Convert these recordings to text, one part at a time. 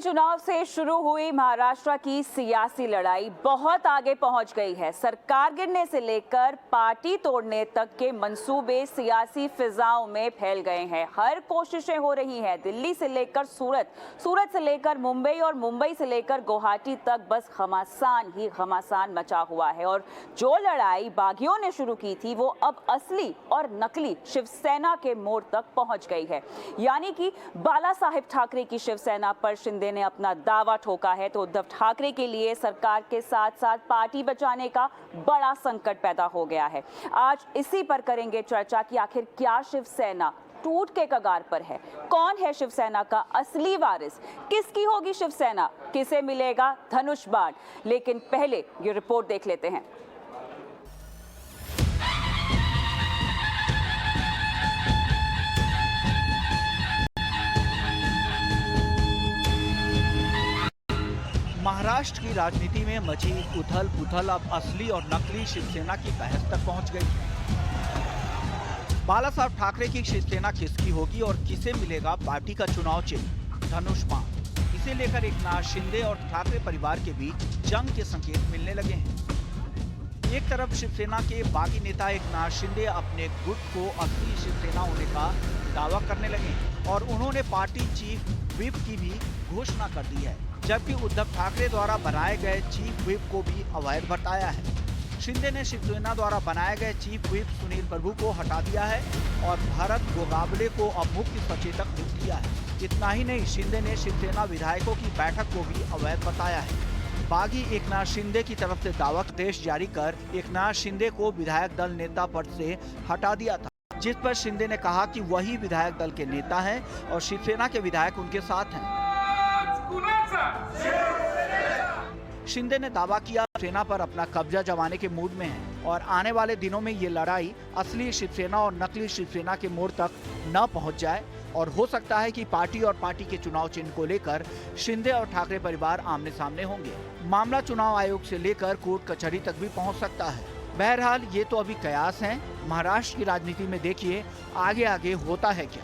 चुनाव से शुरू हुई महाराष्ट्र की सियासी लड़ाई बहुत आगे पहुंच गई है। सरकार गिरने से लेकर पार्टी तोड़ने तक के मंसूबे सियासी फिजाओं में फैल गए हैं। हर कोशिशें हो रही हैं, दिल्ली से लेकर सूरत, सूरत से लेकर मुंबई और मुंबई से लेकर गुवाहाटी तक बस घमासान ही घमासान मचा हुआ है। और जो लड़ाई बागियों ने शुरू की थी वो अब असली और नकली शिवसेना के मोड़ तक पहुंच गई है। यानी कि बाला साहेब ठाकरे की शिवसेना पर शिंदे ने अपना दावा ठोका है, तो उद्धव ठाकरे के लिए सरकार के साथ साथ पार्टी बचाने का बड़ा संकट पैदा हो गया है। आज इसी पर करेंगे चर्चा कि आखिर क्या शिवसेना टूट के कगार पर है, कौन है शिवसेना का असली वारिस, किसकी होगी शिवसेना, किसे मिलेगा धनुष बाण। लेकिन पहले ये रिपोर्ट देख लेते हैं। महाराष्ट्र की राजनीति में मची उथल पुथल अब असली और नकली शिवसेना की बहस तक पहुंच गई। बाला साहब ठाकरे की शिवसेना किसकी होगी और किसे मिलेगा पार्टी का चुनाव चिन्ह धनुष बाण। इसे लेकर एकनाथ शिंदे और ठाकरे परिवार के बीच जंग के संकेत मिलने लगे हैं। एक तरफ शिवसेना के बागी नेता एकनाथ शिंदे अपने गुट को असली शिवसेना होने का दावा करने लगे और उन्होंने पार्टी चीफ व्हिप की भी घोषणा कर दी है, जबकि उद्धव ठाकरे द्वारा बनाए गए चीफ व्हिप को भी अवैध बताया है। शिंदे ने शिवसेना द्वारा बनाए गए चीफ व्हिप सुनील प्रभु को हटा दिया है और भरत गोगावले को अब मुख्य सचेतक नियुक्त किया है। इतना ही नहीं, शिंदे ने शिवसेना विधायकों की बैठक को भी अवैध बताया है। बागी एकनाथ शिंदे की तरफ से दावा आदेश जारी कर एकनाथ शिंदे को विधायक दल नेता पद से हटा दिया था, जिस पर शिंदे ने कहा कि वही विधायक दल के नेता हैं और शिवसेना के विधायक उनके साथ हैं। शिंदे ने दावा किया सेना पर अपना कब्जा जमाने के मूड में है और आने वाले दिनों में ये लड़ाई असली शिवसेना और नकली शिवसेना के मोड़ तक न पहुंच जाए और हो सकता है कि पार्टी और पार्टी के चुनाव चिन्ह को लेकर शिंदे और ठाकरे परिवार आमने सामने होंगे। मामला चुनाव आयोग से लेकर कोर्ट कचहरी तक भी पहुंच सकता है। बहरहाल ये तो अभी कयास हैं। महाराष्ट्र की राजनीति में देखिए आगे आगे होता है क्या,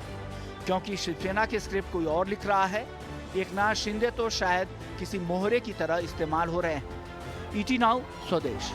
क्योंकि शिवसेना के स्क्रिप्ट कोई और लिख रहा है। एकनाथ शिंदे तो शायद किसी मोहरे की तरह इस्तेमाल हो रहे हैं। ईटी नाउ स्वदेश।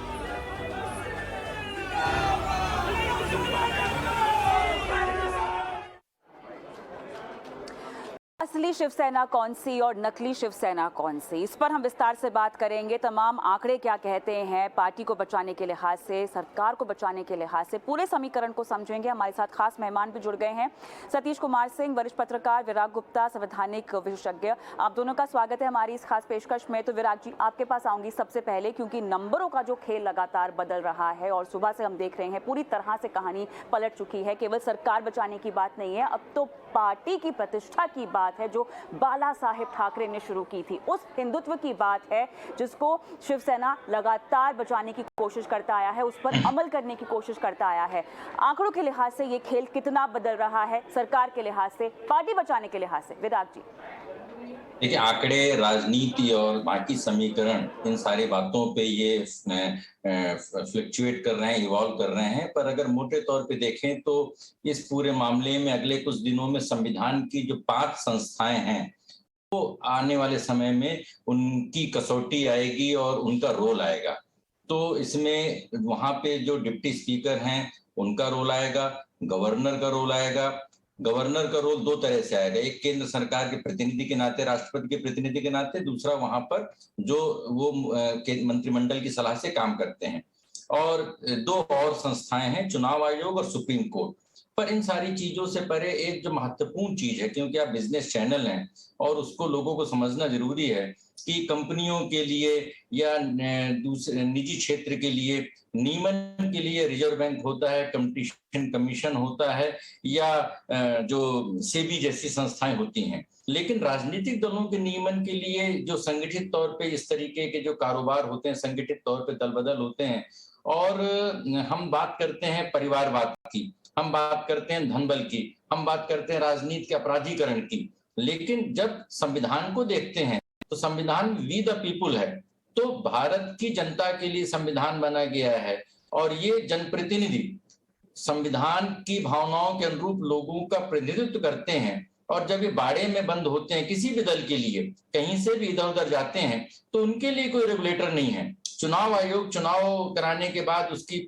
असली शिवसेना कौन सी और नकली शिवसेना कौन सी, इस पर हम विस्तार से बात करेंगे। तमाम आंकड़े क्या कहते हैं पार्टी को बचाने के लिहाज से, सरकार को बचाने के लिहाज से, पूरे समीकरण को समझेंगे। हमारे साथ खास मेहमान भी जुड़ गए हैं, सतीश कुमार सिंह वरिष्ठ पत्रकार, विराग गुप्ता संवैधानिक विशेषज्ञ। आप दोनों का स्वागत है हमारी इस खास पेशकश में। तो विराग जी, आपके पास आऊंगी सबसे पहले, क्योंकि नंबरों का जो खेल लगातार बदल रहा है और सुबह से हम देख रहे हैं पूरी तरह से कहानी पलट चुकी है। केवल सरकार बचाने की बात नहीं है, अब तो पार्टी की प्रतिष्ठा की बात है जो बाला साहेब ठाकरे ने शुरू की थी, उस हिंदुत्व की बात है जिसको शिवसेना लगातार बचाने की कोशिश करता आया है, उस पर अमल करने की कोशिश करता आया है। आंकड़ों के लिहाज से ये खेल कितना बदल रहा है, सरकार के लिहाज से, पार्टी बचाने के लिहाज से? विराग जी। देखिए, आंकड़े, राजनीति और बाकी समीकरण, इन सारी बातों पे ये फ्लक्चुएट कर रहे हैं, इवॉल्व कर रहे हैं। पर अगर मोटे तौर पे देखें तो इस पूरे मामले में अगले कुछ दिनों में संविधान की जो 5 संस्थाएं हैं वो आने वाले समय में उनकी कसौटी आएगी और उनका रोल आएगा। तो इसमें वहां पे जो डिप्टी स्पीकर हैं उनका रोल आएगा, गवर्नर का रोल आएगा। गवर्नर का रोल 2 तरह से आएगा, एक केंद्र सरकार के प्रतिनिधि के नाते, राष्ट्रपति के प्रतिनिधि के नाते, दूसरा वहां पर जो वो मंत्रिमंडल की सलाह से काम करते हैं। और 2 और संस्थाएं हैं, चुनाव आयोग और सुप्रीम कोर्ट। पर इन सारी चीजों से परे एक जो महत्वपूर्ण चीज है, क्योंकि आप बिजनेस चैनल हैं और उसको लोगों को समझना जरूरी है कि कंपनियों के लिए या दूसरे निजी क्षेत्र के लिए नियमन के लिए रिजर्व बैंक होता है, कंपटीशन कमीशन होता है, या जो सेबी जैसी संस्थाएं होती हैं। लेकिन राजनीतिक दलों के नियमन के लिए जो संगठित तौर पे इस तरीके के जो कारोबार होते हैं, संगठित तौर पे दल बदल होते हैं। और हम बात करते हैं परिवारवाद की, हम बात करते हैं धनबल की, हम बात करते हैं राजनीति के अपराधीकरण की। लेकिन जब संविधान को देखते हैं तो संविधान वी द पीपुल है। तो भारत की जनता के लिए संविधान बना गया है और ये जनप्रतिनिधि संविधान की भावनाओं के अनुरूप लोगों का प्रतिनिधित्व करते हैं। और जब ये बाड़े में बंद होते हैं किसी भी दल के लिए, कहीं से भी इधर उधर जाते हैं, तो उनके लिए कोई रेगुलेटर नहीं है। चुनाव आयोग चुनाव कराने के बाद उसकी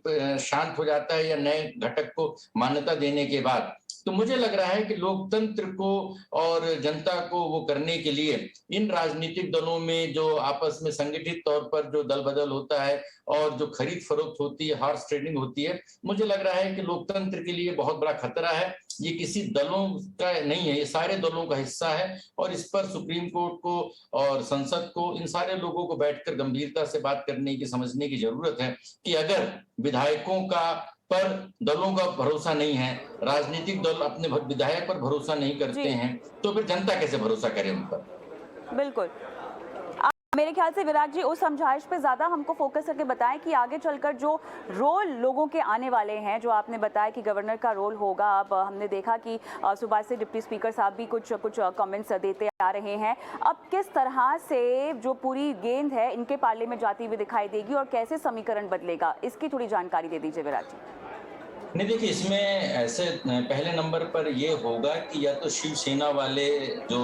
शांत हो जाता है या नए घटक को मान्यता देने के बाद। तो मुझे लग रहा है कि लोकतंत्र को और जनता को वो करने के लिए इन राजनीतिक दलों में जो आपस में संगठित तौर पर जो दल बदल होता है और जो खरीद फरोख्त होती है, हॉर्स ट्रेडिंग होती है, मुझे लग रहा है कि लोकतंत्र के लिए बहुत बड़ा खतरा है। ये किसी दलों का नहीं है, ये सारे दलों का हिस्सा है और इस पर सुप्रीम कोर्ट को और संसद को, इन सारे लोगों को बैठकर गंभीरता से बात करने की, समझने की जरूरत है कि अगर विधायकों का पर दलों का भरोसा नहीं है, राजनीतिक दल अपने विधायक पर भरोसा नहीं करते हैं, तो फिर जनता कैसे भरोसा करे उन पर? बिल्कुल। मेरे ख्याल से विराट जी उस समझाइश पे ज़्यादा हमको फोकस करके बताएं कि आगे चलकर जो रोल लोगों के आने वाले हैं, जो आपने बताया कि गवर्नर का रोल होगा। अब हमने देखा कि सुबह से डिप्टी स्पीकर साहब भी कुछ कमेंट्स देते आ रहे हैं। अब किस तरह से जो पूरी गेंद है इनके पाले में जाती हुई दिखाई देगी और कैसे समीकरण बदलेगा, इसकी थोड़ी जानकारी दे दीजिए विराट जी। नहीं, देखिए इसमें ऐसे पहले नंबर पर ये होगा कि या तो शिवसेना वाले जो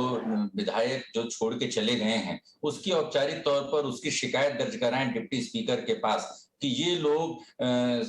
विधायक जो छोड़ के चले गए हैं उसकी औपचारिक तौर पर उसकी शिकायत दर्ज कराएं डिप्टी स्पीकर के पास कि ये लोग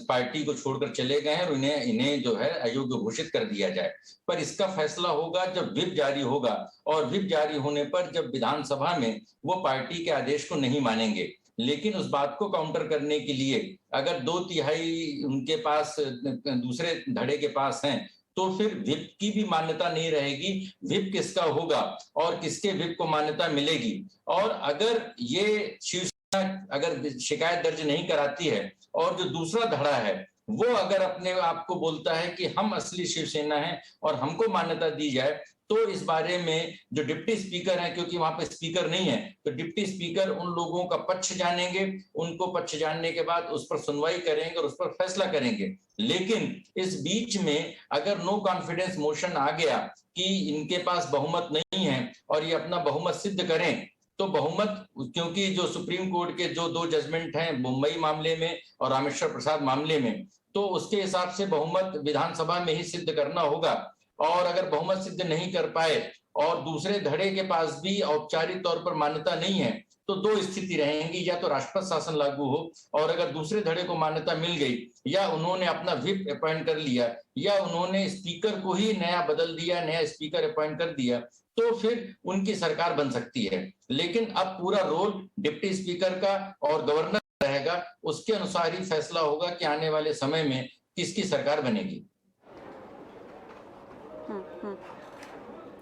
पार्टी को छोड़कर चले गए हैं और इन्हें जो है अयोग्य घोषित कर दिया जाए। पर इसका फैसला होगा जब व्हिप जारी होगा, और व्हिप जारी होने पर जब विधानसभा में वो पार्टी के आदेश को नहीं मानेंगे। लेकिन उस बात को काउंटर करने के लिए अगर 2/3 उनके पास दूसरे धड़े के पास हैं, तो फिर व्हिप की भी मान्यता नहीं रहेगी। व्हिप किसका होगा और किसके व्हिप को मान्यता मिलेगी। और अगर ये शिवसेना अगर शिकायत दर्ज नहीं कराती है और जो दूसरा धड़ा है वो अगर अपने आप को बोलता है कि हम असली शिवसेना हैं और हमको मान्यता दी जाए, तो इस बारे में जो डिप्टी स्पीकर हैं, क्योंकि वहां पे स्पीकर नहीं है, तो डिप्टी स्पीकर उन लोगों का पक्ष जानेंगे, उनको पक्ष जानने के बाद उस पर सुनवाई करेंगे और उस पर फैसला करेंगे। लेकिन इस बीच में अगर नो कॉन्फिडेंस मोशन आ गया कि इनके पास बहुमत नहीं है और ये अपना बहुमत सिद्ध करें, तो बहुमत, क्योंकि जो सुप्रीम कोर्ट के जो 2 जजमेंट हैं मुंबई मामले में और रामेश्वर प्रसाद मामले में, तो उसके हिसाब से बहुमत विधानसभा में ही सिद्ध करना होगा। और अगर बहुमत सिद्ध नहीं कर पाए और दूसरे धड़े के पास भी औपचारिक तौर पर मान्यता नहीं है, तो 2 स्थिति रहेंगी, या तो राष्ट्रपति शासन लागू हो और अगर दूसरे धड़े को मान्यता मिल गई, या उन्होंने अपना व्हिप अपॉइंट कर लिया, या उन्होंने स्पीकर को ही नया बदल दिया, नया स्पीकर अपॉइंट कर दिया, तो फिर उनकी सरकार बन सकती है। लेकिन अब पूरा रोल डिप्टी स्पीकर का और गवर्नर रहेगा, उसके अनुसार ही फैसला होगा कि आने वाले समय में किसकी सरकार बनेगी।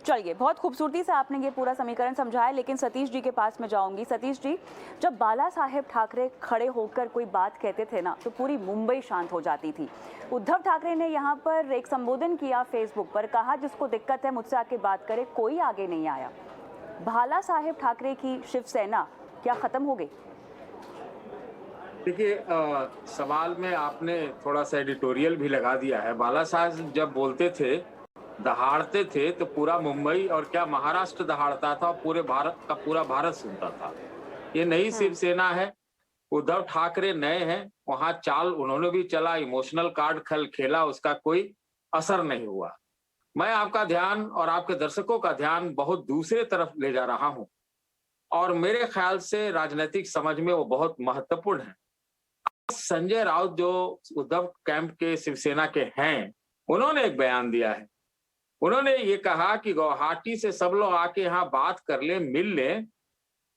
चलिए, बहुत खूबसूरती से आपने ये पूरा समीकरण समझाया, लेकिन सतीश जी के पास मैं जाऊंगी। सतीश जी, जब बाला साहेब ठाकरे खड़े होकर कोई बात कहते थे ना, तो पूरी मुंबई शांत हो जाती थी। उद्धव ठाकरे ने यहाँ पर एक संबोधन किया फेसबुक पर, कहा जिसको दिक्कत है मुझसे आके बात करे, कोई आगे नहीं आया। बाला साहेब ठाकरे की शिवसेना क्या खत्म हो गई? देखिए, सवाल में आपने थोड़ा सा एडिटोरियल भी लगा दिया है। बाला साहब जब बोलते थे, दहाड़ते थे, तो पूरा मुंबई और क्या महाराष्ट्र दहाड़ता था, पूरे भारत का पूरा भारत सुनता था। ये नई शिवसेना है, उद्धव ठाकरे नए हैं, वहां चाल उन्होंने भी चला, इमोशनल कार्ड खेला, उसका कोई असर नहीं हुआ। मैं आपका ध्यान और आपके दर्शकों का ध्यान बहुत दूसरे तरफ ले जा रहा हूं, और मेरे ख्याल से राजनीतिक समझ में वो बहुत महत्वपूर्ण है। संजय राउत जो उद्धव कैंप के शिवसेना के हैं, उन्होंने एक बयान दिया है। उन्होंने ये कहा कि गुवाहाटी से सब लोग आके यहाँ बात कर ले, मिल ले,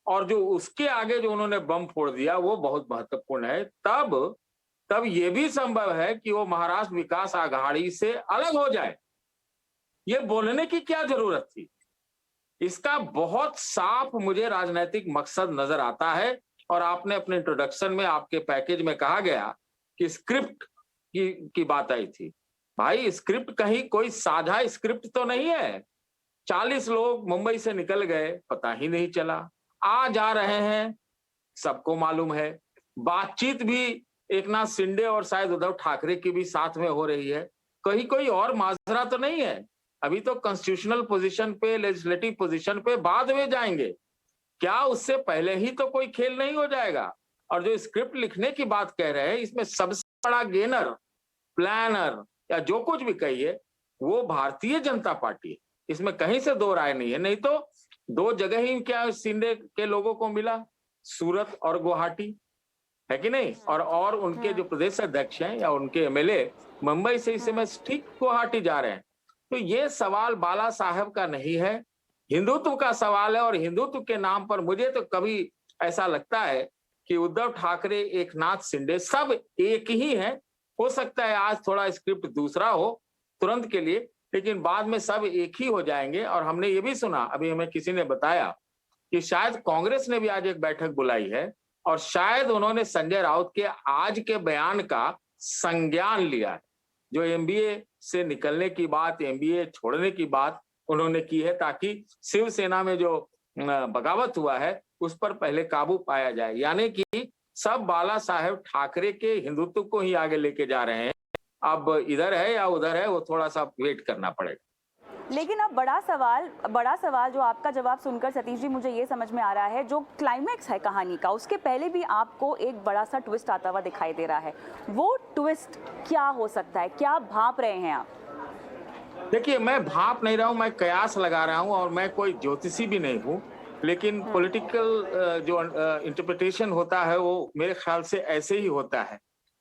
और जो उसके आगे जो उन्होंने बम फोड़ दिया वो बहुत महत्वपूर्ण है। तब ये भी संभव है कि वो महाराष्ट्र विकास आघाड़ी से अलग हो जाए। ये बोलने की क्या जरूरत थी? इसका बहुत साफ मुझे राजनीतिक मकसद नजर आता है। और आपने अपने इंट्रोडक्शन में, आपके पैकेज में कहा गया कि स्क्रिप्ट की बात आई थी। भाई, स्क्रिप्ट कहीं कोई साझा स्क्रिप्ट तो नहीं है। 40 लोग मुंबई से निकल गए, पता ही नहीं चला, आ जा रहे हैं, सबको मालूम है। बातचीत भी एकनाथ शिंदे और शायद उद्धव ठाकरे की भी साथ में हो रही है। कहीं कोई और माजरा तो नहीं है। अभी तो कॉन्स्टिट्यूशनल पोजीशन पे, लेजिस्लेटिव पोजीशन पे बाद में जाएंगे। क्या उससे पहले ही तो कोई खेल नहीं हो जाएगा? और जो स्क्रिप्ट लिखने की बात कह रहे हैं, इसमें सबसे बड़ा गेनर, प्लानर या जो कुछ भी कहिए, वो भारतीय जनता पार्टी है। इसमें कहीं से दो राय नहीं है। नहीं तो दो जगह ही क्या शिंदे के लोगों को मिला, सूरत और गुवाहाटी, है कि नहीं? और उनके जो प्रदेश अध्यक्ष हैं या उनके एमएलए मुंबई से इस समय ठीक गुवाहाटी जा रहे हैं। तो ये सवाल बाला साहब का नहीं है, हिंदुत्व का सवाल है। और हिंदुत्व के नाम पर मुझे तो कभी ऐसा लगता है कि उद्धव ठाकरे, एकनाथ शिंदे सब एक ही हैं। हो सकता है आज थोड़ा स्क्रिप्ट दूसरा हो तुरंत के लिए, लेकिन बाद में सब एक ही हो जाएंगे। और हमने ये भी सुना, अभी हमें किसी ने बताया कि शायद कांग्रेस ने भी आज एक बैठक बुलाई है और शायद उन्होंने संजय राउत के आज के बयान का संज्ञान लिया है। जो एमबीए से निकलने की बात, एमबीए छोड़ने की बात उन्होंने की है, ताकि शिवसेना में जो बगावत हुआ है उस पर पहले काबू पाया जाए। यानी कि सब बाला साहेब ठाकरे के हिंदुत्व को ही आगे लेके जा रहे हैं। अब इधर है या उधर है, वो थोड़ा सा वेट करना पड़ेगा। लेकिन अब बड़ा सवाल जो आपका जवाब सुनकर सतीश जी मुझे ये समझ में आ रहा है, जो क्लाइमैक्स है कहानी का, उसके पहले भी आपको एक बड़ा सा ट्विस्ट आता हुआ दिखाई दे रहा है। वो ट्विस्ट क्या हो सकता है, क्या भाप रहे हैं आप? देखिए, मैं भाप नहीं रहा हूं, मैं कयास लगा रहा हूं, और मैं कोई ज्योतिषी भी नहीं हूं। लेकिन पॉलिटिकल जो इंटरप्रिटेशन होता है वो मेरे ख्याल से ऐसे ही होता है,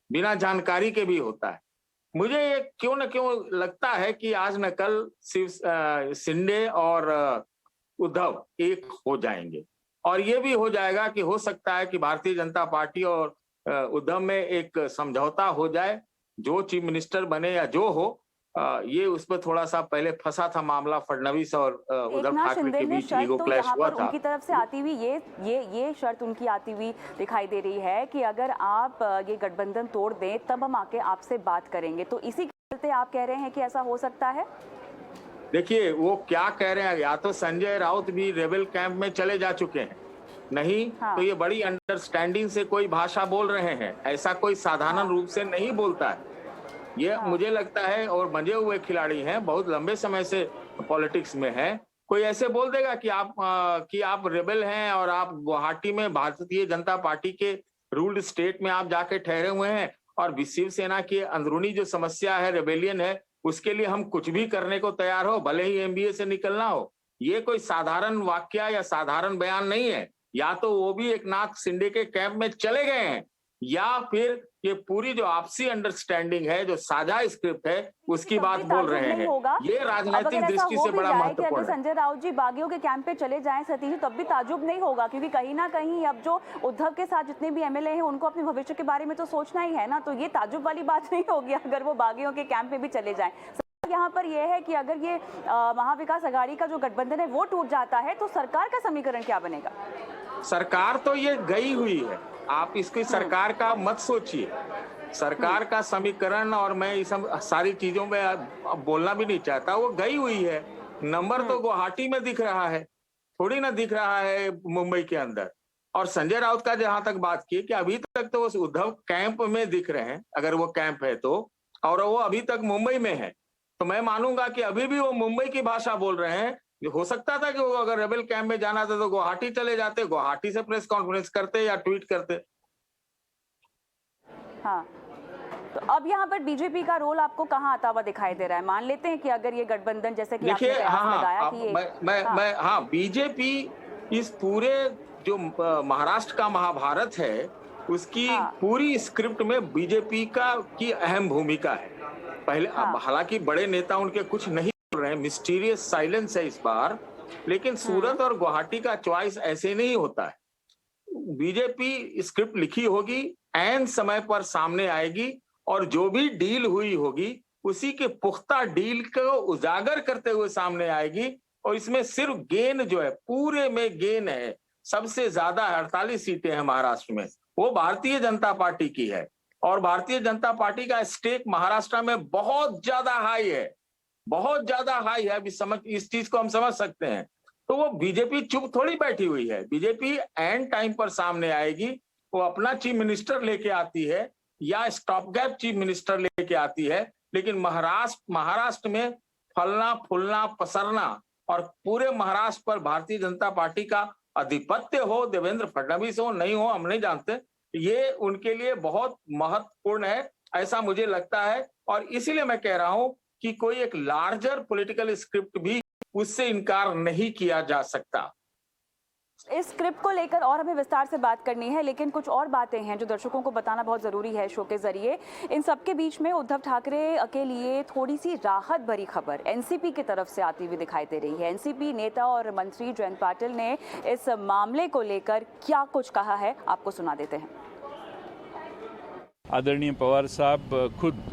बिना जानकारी के भी होता है। मुझे ये क्यों न क्यों लगता है कि आज न कल शिंदे और उद्धव एक हो जाएंगे। और ये भी हो जाएगा कि हो सकता है कि भारतीय जनता पार्टी और उद्धव में एक समझौता हो जाए, जो चीफ मिनिस्टर बने या जो हो। ये उस पर थोड़ा सा पहले फंसा था मामला, फडणवीस और उद्धव ठाकरे के बीच ईगो क्लैश हुआ था। उनकी तरफ से आती हुई ये शर्त उनकी आती हुई दिखाई दे रही है कि अगर आप ये गठबंधन तोड़ दें तब हम आके आपसे बात करेंगे। तो इसी के चलते आप कह रहे हैं कि ऐसा हो सकता है? देखिए, वो क्या कह रहे हैं, या तो संजय राउत भी रेबेल कैंप में चले जा चुके हैं, नहीं तो ये बड़ी अंडरस्टैंडिंग से कोई भाषा बोल रहे हैं। ऐसा कोई साधारण रूप से नहीं बोलता है। ये मुझे लगता है, और मंजे हुए खिलाड़ी हैं, बहुत लंबे समय से पॉलिटिक्स में हैं। कोई ऐसे बोल देगा कि आप रेबेल हैं और आप गुवाहाटी में भारतीय जनता पार्टी के रूल्ड स्टेट में आप जाके ठहरे हुए हैं, और शिवसेना की अंदरूनी जो समस्या है, रेबेलियन है, उसके लिए हम कुछ भी करने को तैयार हो, भले ही एमबीए से निकलना हो। ये कोई साधारण वाक्य या साधारण बयान नहीं है। या तो वो भी एकनाथ शिंदे के कैंप में चले गए हैं, या फिर ये पूरी जो आपसी अंडरस्टैंडिंग है, जो साझा स्क्रिप्ट है, उसकी बात बोल रहे हैं। ये राजनीतिक दृष्टि से बड़ा महत्वपूर्ण है। संजय राउत जी बागियों के कैंप पे चले जाएं सतीश जी, तब भी ताजुब नहीं होगा, क्योंकि कहीं ना कहीं अब जो उद्धव के साथ जितने भी एमएलए हैं उनको अपने भविष्य के बारे में तो सोचना ही है ना। तो ये ताजुब वाली बात नहीं होगी अगर वो बागियों के कैंप में भी चले जाएं। यहाँ पर यह है कि अगर ये महाविकास आघाड़ी का जो गठबंधन है वो टूट जाता है तो सरकार का समीकरण क्या बनेगा? सरकार तो ये गई हुई है, आप इसकी सरकार का मत सोचिए। सरकार का समीकरण, और मैं इस सारी चीजों में बोलना भी नहीं चाहता, वो गई हुई है। नंबर तो गुवाहाटी में दिख रहा है, थोड़ी ना दिख रहा है मुंबई के अंदर। और संजय राउत का जहां तक बात की कि अभी तक तो वो उद्धव कैंप में दिख रहे हैं, अगर वो कैंप है तो, और वो अभी तक मुंबई में है, तो मैं मानूंगा कि अभी भी वो मुंबई की भाषा बोल रहे हैं। हो सकता था कि वो अगर रेबेल कैंप में जाना था तो गुवाहाटी चले जाते, गुवाहाटी से प्रेस कॉन्फ्रेंस करते या ट्वीट करते। हाँ, तो अब यहाँ पर बीजेपी का रोल आपको कहाँ आता हुआ दिखाई दे रहा है? मान लेते हैं कि अगर ये गठबंधन, जैसे कि आपने लगाया कि बीजेपी इस पूरे जो महाराष्ट्र का महाभारत है उसकी पूरी स्क्रिप्ट में बीजेपी की अहम भूमिका है। पहले हालांकि बड़े नेता उनके कुछ नहीं बोल रहे हैं, मिस्टीरियस साइलेंस है इस बार, लेकिन सूरत और गुवाहाटी का चॉइस ऐसे नहीं होता है। बीजेपी स्क्रिप्ट लिखी होगी, ऐन समय पर सामने आएगी, और जो भी डील हुई होगी उसी के पुख्ता डील को उजागर करते हुए सामने आएगी। और इसमें सिर्फ गेन जो है, पूरे में गेन है, सबसे ज्यादा 48 सीटें हैं महाराष्ट्र में, वो भारतीय जनता पार्टी की है। और भारतीय जनता पार्टी का स्टेक महाराष्ट्र में बहुत ज्यादा हाई है, बहुत ज्यादा हाई है। अभी इस चीज को हम समझ सकते हैं। तो वो बीजेपी चुप थोड़ी बैठी हुई है, बीजेपी एंड टाइम पर सामने आएगी। वो अपना चीफ मिनिस्टर लेके आती है या स्टॉप गैप चीफ मिनिस्टर लेके आती है, लेकिन महाराष्ट्र में फलना फूलना पसरना और पूरे महाराष्ट्र पर भारतीय जनता पार्टी का आधिपत्य हो, देवेंद्र फडणवीस हो नहीं हो हम नहीं जानते, ये उनके लिए बहुत महत्वपूर्ण है, ऐसा मुझे लगता है। और इसीलिए मैं कह रहा हूं कि कोई एक लार्जर पॉलिटिकल स्क्रिप्ट भी उससे इनकार नहीं किया जा सकता। इस स्क्रिप्ट को लेकर और हमें विस्तार से बात करनी है, लेकिन कुछ और बातें हैं जो दर्शकों को बताना बहुत ज़रूरी है शो के जरिए। इन सबके बीच में उद्धव ठाकरे के लिए थोड़ी सी राहत भरी खबर एनसीपी की तरफ से आती हुई दिखाई दे रही है। एनसीपी नेता और मंत्री जयंत पाटिल ने इस मामले को लेकर क्या कुछ कहा है, आपको सुना देते हैं। आदरणीय पवार साहब खुद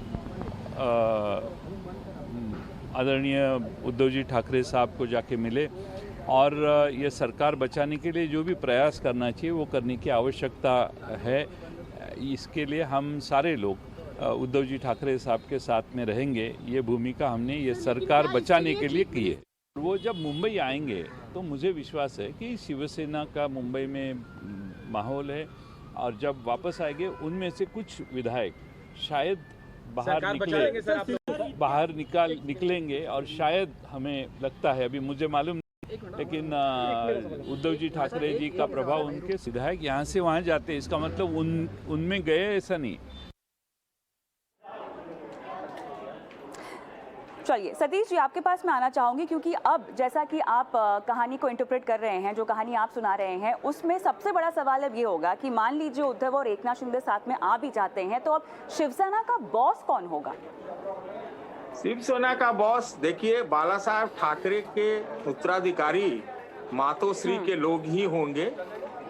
आदरणीय उद्धव जी ठाकरे साहब को जाके मिले और ये सरकार बचाने के लिए जो भी प्रयास करना चाहिए वो करने की आवश्यकता है। इसके लिए हम सारे लोग उद्धव जी ठाकरे साहब के साथ में रहेंगे। ये भूमिका हमने ये सरकार बचाने के लिए की है। वो जब मुंबई आएंगे तो मुझे विश्वास है कि शिवसेना का मुंबई में माहौल है और जब वापस आएंगे उनमें से कुछ विधायक शायद बाहर निकलेंगे और शायद हमें लगता है, अभी मुझे मालूम, लेकिन उद्धव जी ठाकरे जी का प्रभाव उनके विधायक यहाँ से वहाँ जाते हैं, इसका मतलब उनमें गए ऐसा नहीं। चलिए सतीश जी, आपके पास मैं आना चाहूंगी, क्योंकि अब जैसा कि आप कहानी को इंटरप्रेट कर रहे हैं, जो कहानी आप सुना रहे हैं, उसमें सबसे बड़ा सवाल अब ये होगा कि मान लीजिए उद्धव और एकनाथ शिंदे साथ में आ भी जाते हैं, तो अब शिवसेना का बॉस कौन होगा? शिवसेना का बॉस देखिए, बाला साहब ठाकरे के उत्तराधिकारी मातोश्री के लोग ही होंगे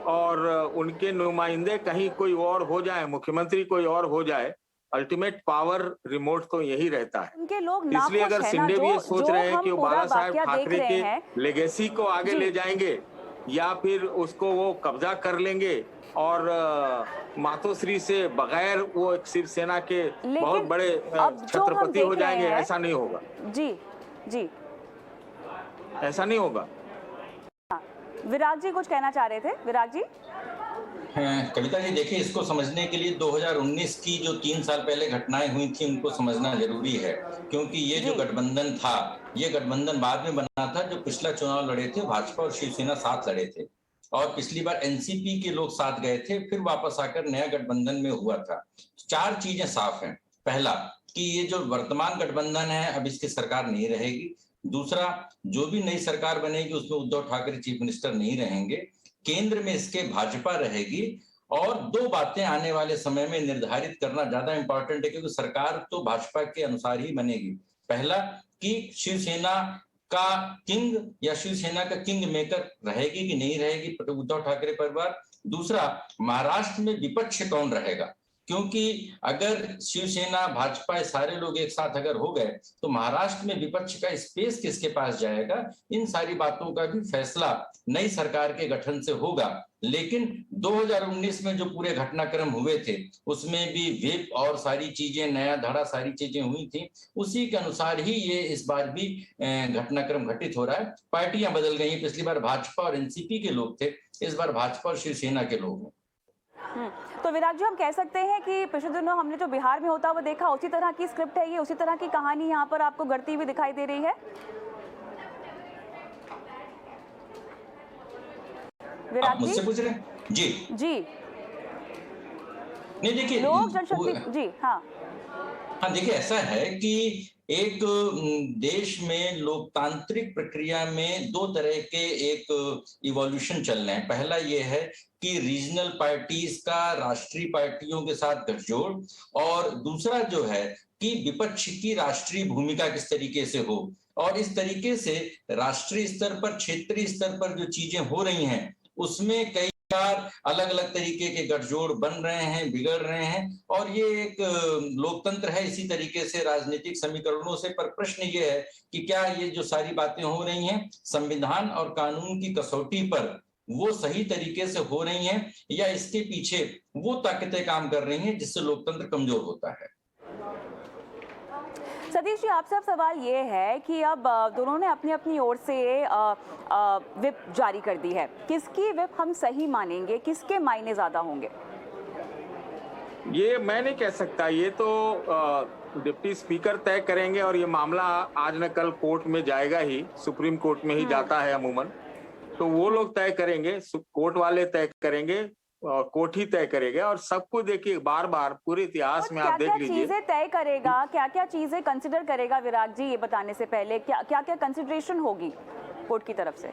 और उनके नुमाइंदे कहीं कोई और हो जाए, मुख्यमंत्री कोई और हो जाए, अल्टीमेट पावर रिमोट तो यही रहता है। उनके लोग इसलिए अगर शिंदे भी ये सोच रहे हैं कि वो बाला साहब ठाकरे के लेगेसी को आगे ले जाएंगे या फिर उसको वो कब्जा कर लेंगे और मातोश्री से बगैर वो एक शिवसेना के बहुत बड़े छत्रपति हो जाएंगे, ऐसा नहीं होगा। जी जी, ऐसा नहीं होगा। विराग जी कुछ कहना चाह रहे थे। विराग जी। कविता जी देखिए, इसको समझने के लिए 2019 की जो 3 साल पहले घटनाएं हुई थी उनको समझना जरूरी है, क्योंकि ये जो गठबंधन था, ये गठबंधन बाद में बना था। जो पिछला चुनाव लड़े थे भाजपा और शिवसेना साथ लड़े थे और पिछली बार एनसीपी के लोग साथ गए थे, फिर वापस आकर नया गठबंधन में हुआ था। 4 चीजें साफ हैं। पहला कि ये जो वर्तमान गठबंधन है अब इसकी सरकार नहीं रहेगी। दूसरा, जो भी नई सरकार बनेगी उसमें उद्धव ठाकरे चीफ मिनिस्टर नहीं रहेंगे, केंद्र में इसके भाजपा रहेगी। और 2 बातें आने वाले समय में निर्धारित करना ज्यादा इंपॉर्टेंट है, क्योंकि सरकार तो भाजपा के अनुसार ही बनेगी। पहला कि शिवसेना का किंग या शिवसेना का किंग मेकर रहेगी कि नहीं रहेगी उद्धव ठाकरे परिवार। दूसरा, महाराष्ट्र में विपक्ष कौन रहेगा, क्योंकि अगर शिवसेना भाजपा सारे लोग एक साथ अगर हो गए तो महाराष्ट्र में विपक्ष का स्पेस किसके पास जाएगा। इन सारी बातों का भी फैसला नई सरकार के गठन से होगा। लेकिन 2019 में जो पूरे घटनाक्रम हुए थे उसमें भी व्हिप और सारी चीजें, नया धड़ा सारी चीजें हुई थी, उसी के अनुसार ही ये इस बार भी घटनाक्रम घटित हो रहा है। पार्टियां बदल गई। पिछली बार भाजपा और एनसीपी के लोग थे, इस बार भाजपा और शिवसेना के लोग हैं। तो विराट जी, हम कह सकते हैं कि पिछले दिनों हमने जो बिहार में होता हुआ देखा, उसी तरह की स्क्रिप्ट है ये, उसी तरह की कहानी यहाँ पर आपको गढ़ती हुई दिखाई दे रही है। विराट जी मुझसे पूछ रहे हैं? जी जी, नहीं देखिए, लोक जनशक्ति जी, हाँ देखिए, ऐसा है कि एक देश में लोकतांत्रिक प्रक्रिया में 2 तरह के एक इवोल्यूशन चल रहे हैं। पहला ये है कि रीजनल पार्टीज का राष्ट्रीय पार्टियों के साथ गठजोड़, और दूसरा जो है कि विपक्ष की राष्ट्रीय भूमिका किस तरीके से हो। और इस तरीके से राष्ट्रीय स्तर पर, क्षेत्रीय स्तर पर जो चीजें हो रही हैं उसमें कई बार अलग अलग तरीके के गठजोड़ बन रहे हैं, बिगड़ रहे हैं, और ये एक लोकतंत्र है इसी तरीके से राजनीतिक समीकरणों से। पर प्रश्न ये है कि क्या ये जो सारी बातें हो रही हैं संविधान और कानून की कसौटी पर वो सही तरीके से हो रही हैं, या इसके पीछे वो ताकतें काम कर रही हैं जिससे लोकतंत्र कमजोर होता है। सतीश जी, आपसे अब सवाल ये है कि अब दोनों ने अपनी अपनी ओर से विप जारी कर दी है। किसकी विप हम सही मानेंगे, किसके मायने ज्यादा होंगे? ये मैं नहीं कह सकता, ये तो डिप्टी स्पीकर तय करेंगे और ये मामला आज न कल कोर्ट में जाएगा ही, सुप्रीम कोर्ट में ही जाता है अमूमन, तो वो लोग तय करेंगे, कोर्ट वाले तय करेंगे। कोठी तय करेगा। और सबको देखिए, बार बार पूरे इतिहास में आप देख क्या लीजिए, चीजें तय करेगा, क्या क्या चीजें कंसिडर करेगा विराग जी, ये बताने से पहले क्या क्या कंसिडरेशन होगी कोर्ट की तरफ से?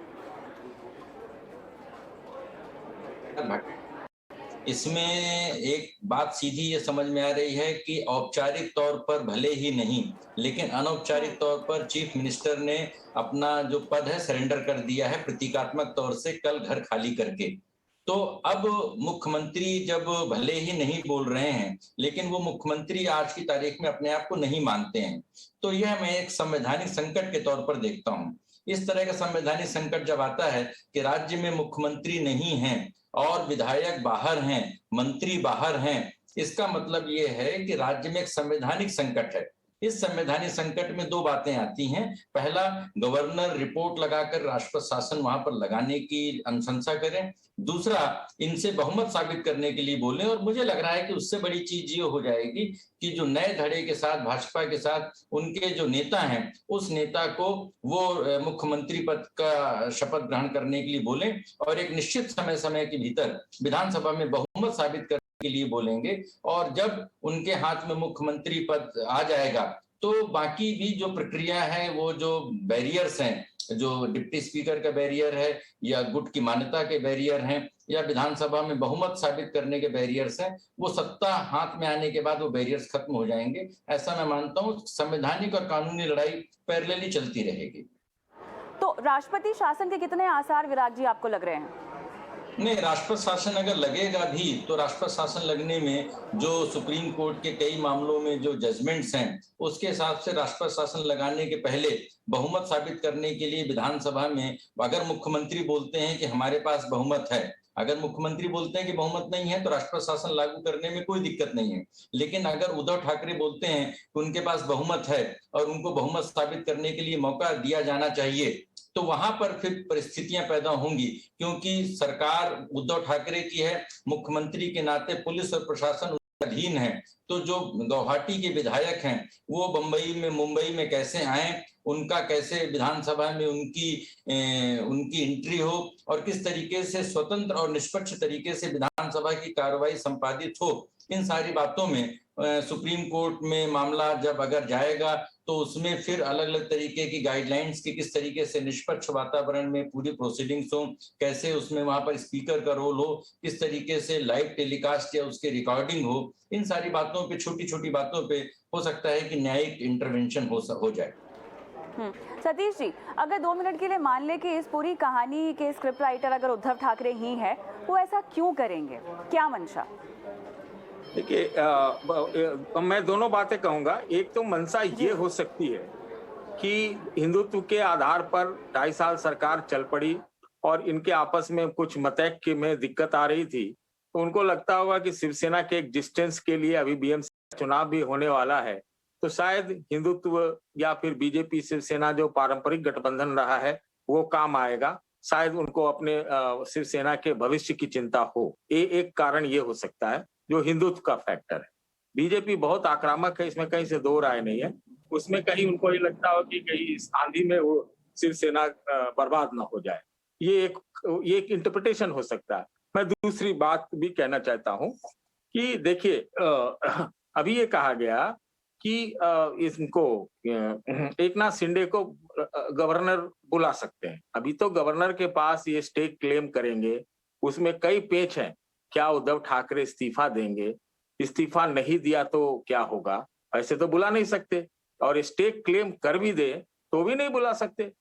इसमें एक बात सीधी ये समझ में आ रही है कि औपचारिक तौर पर भले ही नहीं, लेकिन अनौपचारिक तौर पर चीफ मिनिस्टर ने अपना जो पद है सरेंडर कर दिया है प्रतीकात्मक तौर से कल घर खाली करके। तो अब मुख्यमंत्री जब भले ही नहीं बोल रहे हैं, लेकिन वो मुख्यमंत्री आज की तारीख में अपने आप को नहीं मानते हैं, तो यह मैं एक संवैधानिक संकट के तौर पर देखता हूं। इस तरह का संवैधानिक संकट जब आता है कि राज्य में मुख्यमंत्री नहीं है और विधायक बाहर हैं, मंत्री बाहर हैं, इसका मतलब ये है कि राज्य में एक संवैधानिक संकट है। इस संवैधानिक संकट में दो बातें आती हैं। पहला, गवर्नर रिपोर्ट लगाकर राष्ट्रपति शासन वहां पर लगाने की अनुशंसा करें। दूसरा, इनसे बहुमत साबित करने के लिए बोलें। और मुझे लग रहा है कि उससे बड़ी चीज ये हो जाएगी कि जो नए धड़े के साथ भाजपा के साथ उनके जो नेता हैं, उस नेता को वो मुख्यमंत्री पद का शपथ ग्रहण करने के लिए बोलें और एक निश्चित समय के भीतर विधानसभा में बहुमत साबित करने के लिए बोलेंगे। और जब उनके हाथ में मुख्यमंत्री पद आ जाएगा तो बाकी भी जो प्रक्रिया है, वो जो बैरियर्स हैं, जो डिप्टी स्पीकर का बैरियर है या गुट की मान्यता के बैरियर हैं या विधानसभा में बहुमत साबित करने के बैरियर्स हैं, वो सत्ता हाथ में आने के बाद वो बैरियर्स खत्म हो जाएंगे। ऐसा मैं मानता हूँ। संवैधानिक और कानूनी लड़ाई पैरेलली चलती रहेगी। तो राष्ट्रपति शासन के कितने आसार विराग जी आपको लग रहे हैं? नहीं, राष्ट्रपति शासन अगर लगेगा भी तो राष्ट्रपति शासन लगने में जो सुप्रीम कोर्ट के कई मामलों में जो जजमेंट्स हैं, उसके हिसाब से राष्ट्रपति शासन लगाने के पहले बहुमत साबित करने के लिए विधानसभा में अगर मुख्यमंत्री बोलते हैं कि हमारे पास बहुमत है, अगर मुख्यमंत्री बोलते हैं कि बहुमत नहीं है, तो राष्ट्रपति शासन लागू करने में कोई दिक्कत नहीं है। लेकिन अगर उद्धव ठाकरे बोलते हैं कि उनके पास बहुमत है और उनको बहुमत साबित करने के लिए मौका दिया जाना चाहिए, तो वहां पर फिर परिस्थितियां पैदा होंगी, क्योंकि सरकार उद्धव ठाकरे की है, मुख्यमंत्री के नाते पुलिस और प्रशासन अधीन है। तो जो गुवाहाटी के विधायक हैं वो बंबई में, मुंबई में कैसे आए, उनका कैसे विधानसभा में उनकी एंट्री हो और किस तरीके से स्वतंत्र और निष्पक्ष तरीके से विधानसभा की कार्रवाई संपादित हो, इन सारी बातों में सुप्रीम कोर्ट में मामला जब अगर जाएगा तो उसमें फिर अलग अलग तरीके की गाइडलाइंस की किस तरीके से निष्पक्ष वातावरण में पूरी प्रोसीडिंग्स हो, कैसे उसमें वहां पर स्पीकर का रोल हो, किस तरीके से लाइव टेलीकास्ट या उसके रिकॉर्डिंग हो, इन सारी बातों पे, छोटी छोटी बातों पे हो सकता है कि न्यायिक इंटरवेंशन हो जाए। सतीश जी, अगर 2 मिनट के लिए मान ले कि इस पूरी कहानी के स्क्रिप्ट राइटर अगर उद्धव ठाकरे ही हैं, वो ऐसा क्यों करेंगे, क्या मंशा? देखिए, मैं दोनों बातें कहूंगा। एक तो मंशा ये हो सकती है कि हिंदुत्व के आधार पर 2.5 साल सरकार चल पड़ी और इनके आपस में कुछ मतैक्य में दिक्कत आ रही थी, तो उनको लगता होगा कि शिवसेना के एग्जिस्टेंस के लिए अभी बीएमसी चुनाव भी होने वाला है, तो शायद हिंदुत्व या फिर बीजेपी शिवसेना जो पारंपरिक गठबंधन रहा है वो काम आएगा। शायद उनको अपने शिवसेना के भविष्य की चिंता हो। ये एक कारण ये हो सकता है जो हिंदुत्व का फैक्टर है। बीजेपी बहुत आक्रामक है, इसमें कहीं से दो राय नहीं है। उसमें कहीं उनको ये लगता हो कि कहीं इस आंधी में वो शिवसेना बर्बाद ना हो जाए। ये एक इंटरप्रिटेशन हो सकता है। मैं दूसरी बात भी कहना चाहता हूं कि देखिए, अभी ये कहा गया कि इनको एकनाथ शिंदे को गवर्नर बुला सकते हैं। अभी तो गवर्नर के पास ये स्टेक क्लेम करेंगे, उसमें कई पेच हैं। क्या उद्धव ठाकरे इस्तीफा देंगे? इस्तीफा नहीं दिया तो क्या होगा? ऐसे तो बुला नहीं सकते, और स्टेक क्लेम कर भी दे तो भी नहीं बुला सकते।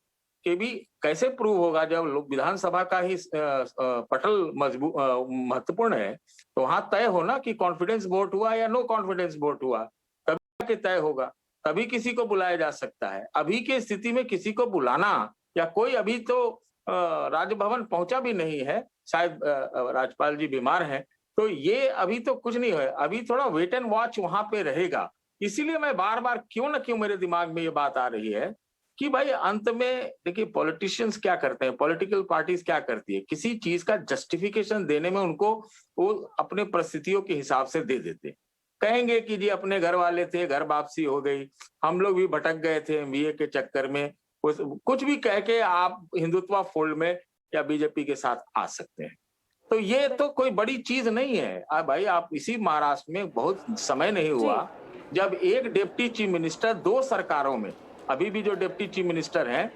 कि भी कैसे प्रूव होगा जब लोग विधानसभा का ही पटल महत्वपूर्ण है, तो वहां तय हो ना कि कॉन्फिडेंस वोट हुआ या नो कॉन्फिडेंस वोट हुआ, तभी के तय होगा, तभी किसी को बुलाया जा सकता है। अभी की स्थिति में किसी को बुलाना, या कोई अभी तो राजभवन पहुंचा भी नहीं है, शायद राज्यपाल जी बीमार हैं, तो ये अभी तो कुछ नहीं है। अभी थोड़ा वेट एंड वॉच वहां पे रहेगा। इसीलिए मैं बार बार क्यों ना क्यों मेरे दिमाग में ये बात आ रही है कि भाई अंत में देखिए पॉलिटिशियंस क्या करते हैं, पॉलिटिकल पार्टीज क्या करती है, किसी चीज का जस्टिफिकेशन देने में उनको वो अपने परिस्थितियों के हिसाब से दे देते। कहेंगे कि जी अपने घर वाले थे, घर वापसी हो गई, हम लोग भी भटक गए थे एमबीए के चक्कर में, कुछ भी कह के आप हिंदुत्व फोल्ड में या बीजेपी के साथ आ सकते हैं। तो ये तो कोई बड़ी चीज नहीं है। भाई आप इसी महाराष्ट्र में बहुत समय नहीं हुआ जब एक डिप्टी चीफ मिनिस्टर 2 सरकारों में, अभी भी जो डिप्टी चीफ मिनिस्टर हैं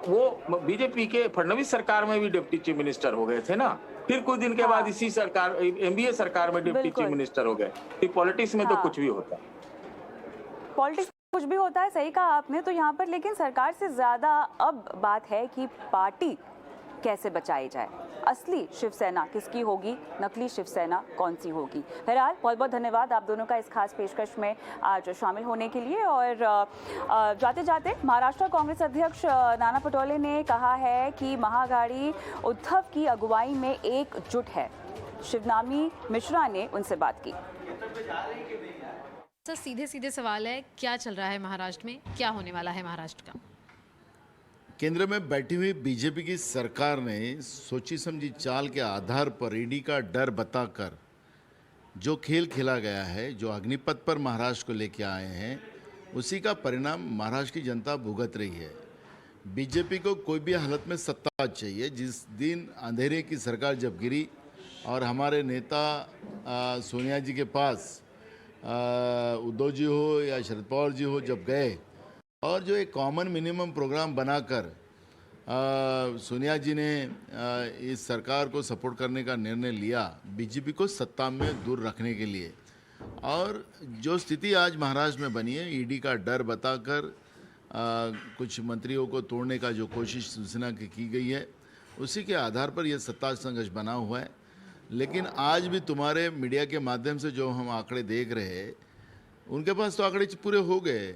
वो बीजेपी के फडणवीस सरकार में भी डिप्टी चीफ मिनिस्टर हो गए थे ना, फिर कुछ दिन के बाद इसी सरकार एनडीए सरकार में डिप्टी चीफ मिनिस्टर हो गए। फिर पॉलिटिक्स में तो कुछ भी होता है, पॉलिटिक्स कुछ भी होता है, सही कहा आपने। तो यहाँ पर लेकिन सरकार से ज्यादा अब बात है कि पार्टी कैसे बचाई जाए, असली शिवसेना किसकी होगी, नकली शिवसेना कौन सी होगी। बहरहाल बहुत बहुत धन्यवाद आप दोनों का इस खास पेशकश में आज शामिल होने के लिए। और जाते जाते महाराष्ट्र कांग्रेस अध्यक्ष नाना पटोले ने कहा है कि महाआघाड़ी उद्धव की अगुवाई में एकजुट है। शिवनामी मिश्रा ने उनसे बात की। सर सीधे सीधे सवाल है, क्या चल रहा है महाराष्ट्र में, क्या होने वाला है महाराष्ट्र का? केंद्र में बैठी हुई बीजेपी की सरकार ने सोची समझी चाल के आधार पर ईडी का डर बताकर जो खेल खेला गया है, जो अग्निपथ पर महाराष्ट्र को लेके आए हैं, उसी का परिणाम महाराष्ट्र की जनता भुगत रही है। बीजेपी को कोई भी हालत में सत्ता चाहिए। जिस दिन अंधेरे की सरकार जब गिरी और हमारे नेता सोनिया जी के पास उद्धव जी हो या शरद पवार जी हो जब गए और जो एक कॉमन मिनिमम प्रोग्राम बनाकर सोनिया जी ने इस सरकार को सपोर्ट करने का निर्णय लिया बीजेपी को सत्ता में दूर रखने के लिए, और जो स्थिति आज महाराष्ट्र में बनी है, ईडी का डर बताकर कुछ मंत्रियों को तोड़ने का जो कोशिश शिवसेना की गई है, उसी के आधार पर यह सत्ता संघर्ष बना हुआ है। लेकिन आज भी तुम्हारे मीडिया के माध्यम से जो हम आंकड़े देख रहे हैं, उनके पास तो आंकड़े पूरे हो गए।